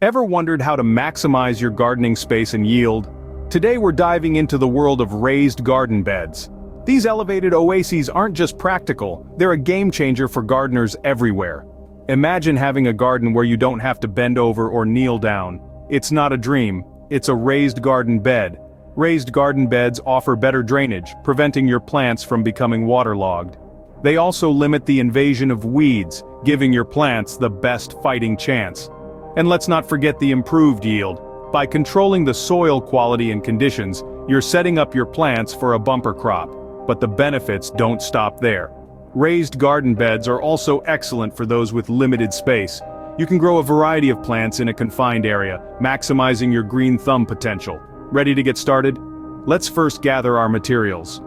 Ever wondered how to maximize your gardening space and yield? Today we're diving into the world of raised garden beds. These elevated oases aren't just practical, they're a game changer for gardeners everywhere. Imagine having a garden where you don't have to bend over or kneel down. It's not a dream, it's a raised garden bed. Raised garden beds offer better drainage, preventing your plants from becoming waterlogged. They also limit the invasion of weeds, giving your plants the best fighting chance. And let's not forget the improved yield. By controlling the soil quality and conditions, you're setting up your plants for a bumper crop. But the benefits don't stop there. Raised garden beds are also excellent for those with limited space. You can grow a variety of plants in a confined area, maximizing your green thumb potential. Ready to get started? Let's first gather our materials.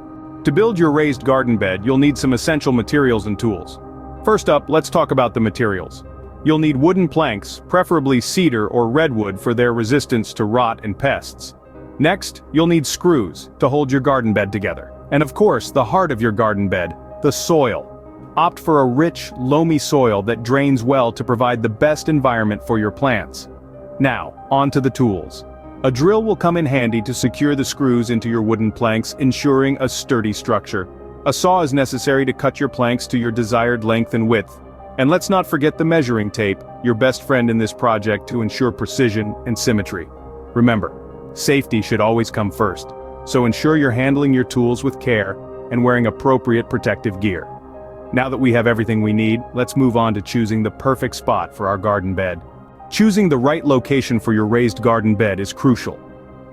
To build your raised garden bed, you'll need some essential materials and tools. First up, let's talk about the materials. You'll need wooden planks, preferably cedar or redwood for their resistance to rot and pests. Next, you'll need screws to hold your garden bed together. And of course, the heart of your garden bed, the soil. Opt for a rich, loamy soil that drains well to provide the best environment for your plants. Now, on to the tools. A drill will come in handy to secure the screws into your wooden planks, ensuring a sturdy structure. A saw is necessary to cut your planks to your desired length and width. And let's not forget the measuring tape, your best friend in this project to ensure precision and symmetry. Remember, safety should always come first, so ensure you're handling your tools with care and wearing appropriate protective gear. Now that we have everything we need, let's move on to choosing the perfect spot for our garden bed. Choosing the right location for your raised garden bed is crucial.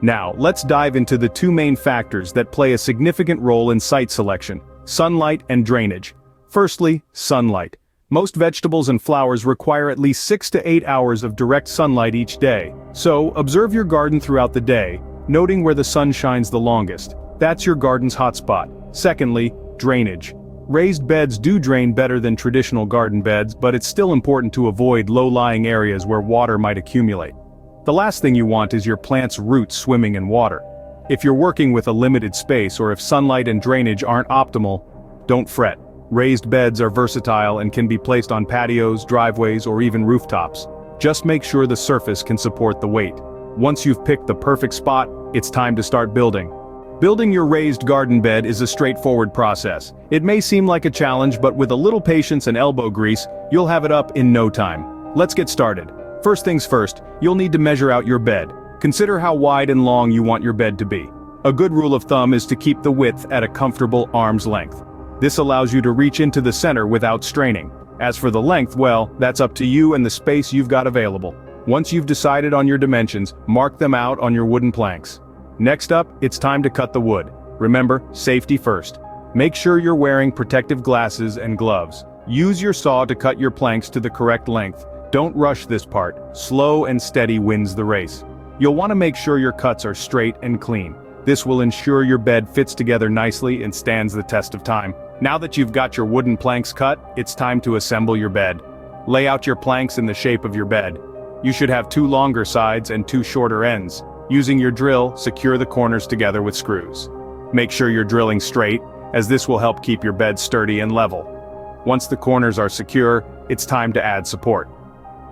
Now, let's dive into the two main factors that play a significant role in site selection: sunlight and drainage. Firstly, sunlight. Most vegetables and flowers require at least 6 to 8 hours of direct sunlight each day. So, observe your garden throughout the day, noting where the sun shines the longest. That's your garden's hotspot. Secondly, drainage. Raised beds do drain better than traditional garden beds, but it's still important to avoid low-lying areas where water might accumulate. The last thing you want is your plant's roots swimming in water. If you're working with a limited space or if sunlight and drainage aren't optimal, don't fret. Raised beds are versatile and can be placed on patios, driveways, or even rooftops. Just make sure the surface can support the weight. Once you've picked the perfect spot, it's time to start building. Building your raised garden bed is a straightforward process. It may seem like a challenge, but with a little patience and elbow grease, you'll have it up in no time. Let's get started. First things first, you'll need to measure out your bed. Consider how wide and long you want your bed to be. A good rule of thumb is to keep the width at a comfortable arm's length. This allows you to reach into the center without straining. As for the length, well, that's up to you and the space you've got available. Once you've decided on your dimensions, mark them out on your wooden planks. Next up, it's time to cut the wood. Remember, safety first. Make sure you're wearing protective glasses and gloves. Use your saw to cut your planks to the correct length. Don't rush this part. Slow and steady wins the race. You'll want to make sure your cuts are straight and clean. This will ensure your bed fits together nicely and stands the test of time. Now that you've got your wooden planks cut, it's time to assemble your bed. Lay out your planks in the shape of your bed. You should have 2 longer sides and 2 shorter ends. Using your drill, secure the corners together with screws. Make sure you're drilling straight, as this will help keep your bed sturdy and level. Once the corners are secure, it's time to add support.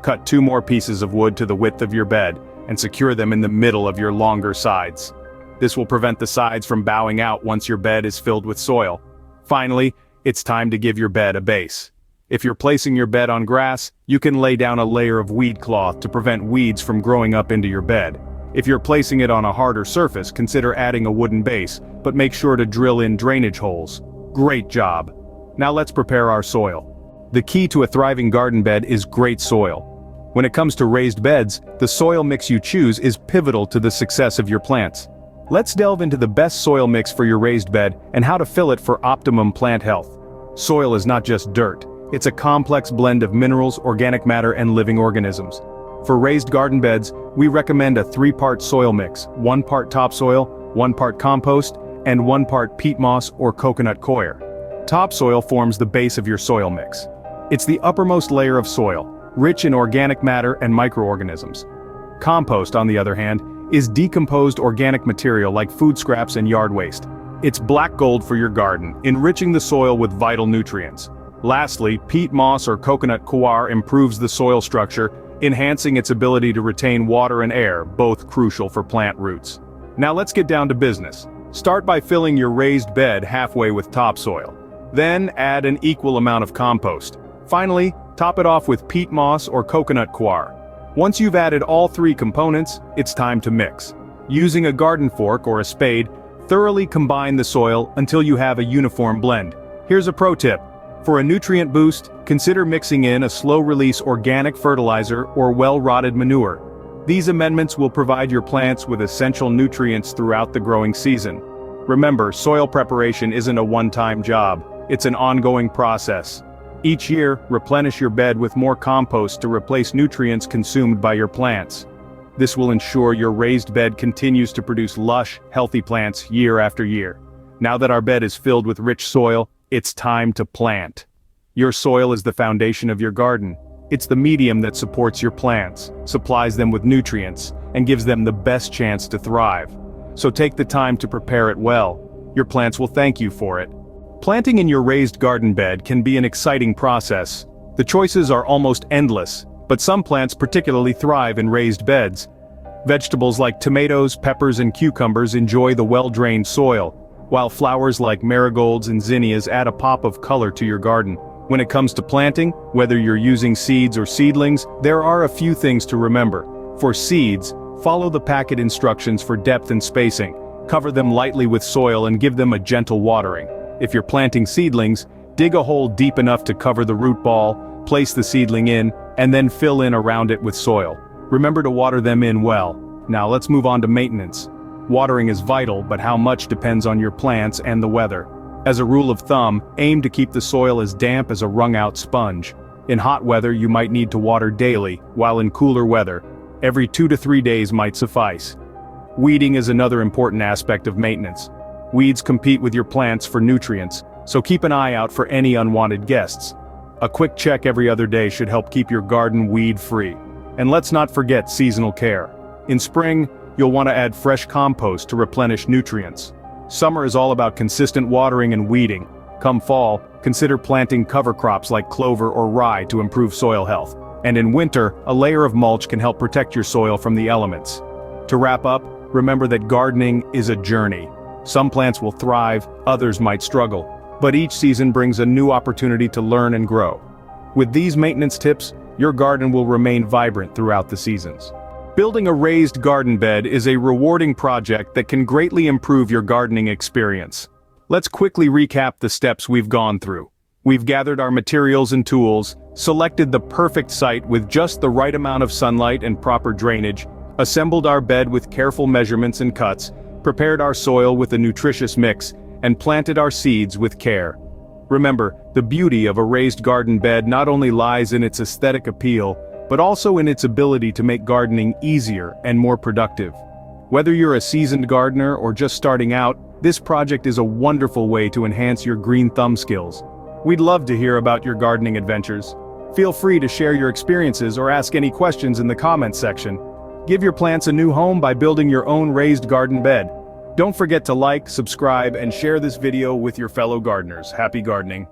Cut 2 more pieces of wood to the width of your bed, and secure them in the middle of your longer sides. This will prevent the sides from bowing out once your bed is filled with soil. Finally, it's time to give your bed a base. If you're placing your bed on grass, you can lay down a layer of weed cloth to prevent weeds from growing up into your bed. If you're placing it on a harder surface, consider adding a wooden base, but make sure to drill in drainage holes. Great job! Now let's prepare our soil. The key to a thriving garden bed is great soil. When it comes to raised beds, the soil mix you choose is pivotal to the success of your plants. Let's delve into the best soil mix for your raised bed and how to fill it for optimum plant health. Soil is not just dirt, it's a complex blend of minerals, organic matter, and living organisms. For raised garden beds, we recommend a 3-part soil mix: 1 part topsoil, 1 part compost, and 1 part peat moss or coconut coir. Topsoil forms the base of your soil mix. It's the uppermost layer of soil, rich in organic matter and microorganisms. Compost, on the other hand, is decomposed organic material like food scraps and yard waste. It's black gold for your garden, enriching the soil with vital nutrients. Lastly, peat moss or coconut coir improves the soil structure, enhancing its ability to retain water and air, both crucial for plant roots. Now let's get down to business. Start by filling your raised bed halfway with topsoil. Then add an equal amount of compost. Finally, top it off with peat moss or coconut coir. Once you've added all three components, it's time to mix. Using a garden fork or a spade, thoroughly combine the soil until you have a uniform blend. Here's a pro tip. For a nutrient boost, consider mixing in a slow-release organic fertilizer or well-rotted manure. These amendments will provide your plants with essential nutrients throughout the growing season. Remember, soil preparation isn't a one-time job, it's an ongoing process. Each year, replenish your bed with more compost to replace nutrients consumed by your plants. This will ensure your raised bed continues to produce lush, healthy plants year after year. Now that our bed is filled with rich soil, it's time to plant. Your soil is the foundation of your garden. It's the medium that supports your plants, supplies them with nutrients, and gives them the best chance to thrive. So take the time to prepare it well. Your plants will thank you for it. Planting in your raised garden bed can be an exciting process. The choices are almost endless, but some plants particularly thrive in raised beds. Vegetables like tomatoes, peppers, and cucumbers enjoy the well-drained soil, while flowers like marigolds and zinnias add a pop of color to your garden. When it comes to planting, whether you're using seeds or seedlings, there are a few things to remember. For seeds, follow the packet instructions for depth and spacing. Cover them lightly with soil and give them a gentle watering. If you're planting seedlings, dig a hole deep enough to cover the root ball, place the seedling in, and then fill in around it with soil. Remember to water them in well. Now let's move on to maintenance. Watering is vital, but how much depends on your plants and the weather. As a rule of thumb, aim to keep the soil as damp as a wrung-out sponge. In hot weather, you might need to water daily, while in cooler weather, every 2 to 3 days might suffice. Weeding is another important aspect of maintenance. Weeds compete with your plants for nutrients, so keep an eye out for any unwanted guests. A quick check every other day should help keep your garden weed-free. And let's not forget seasonal care. In spring, you'll want to add fresh compost to replenish nutrients. Summer is all about consistent watering and weeding. Come fall, consider planting cover crops like clover or rye to improve soil health. And in winter, a layer of mulch can help protect your soil from the elements. To wrap up, remember that gardening is a journey. Some plants will thrive, others might struggle. But each season brings a new opportunity to learn and grow. With these maintenance tips, your garden will remain vibrant throughout the seasons. Building a raised garden bed is a rewarding project that can greatly improve your gardening experience. Let's quickly recap the steps we've gone through. We've gathered our materials and tools, selected the perfect site with just the right amount of sunlight and proper drainage, assembled our bed with careful measurements and cuts, prepared our soil with a nutritious mix, and planted our seeds with care. Remember, the beauty of a raised garden bed not only lies in its aesthetic appeal, but also in its ability to make gardening easier and more productive. Whether you're a seasoned gardener or just starting out, this project is a wonderful way to enhance your green thumb skills. We'd love to hear about your gardening adventures. Feel free to share your experiences or ask any questions in the comments section. Give your plants a new home by building your own raised garden bed. Don't forget to like, subscribe, and share this video with your fellow gardeners. Happy gardening!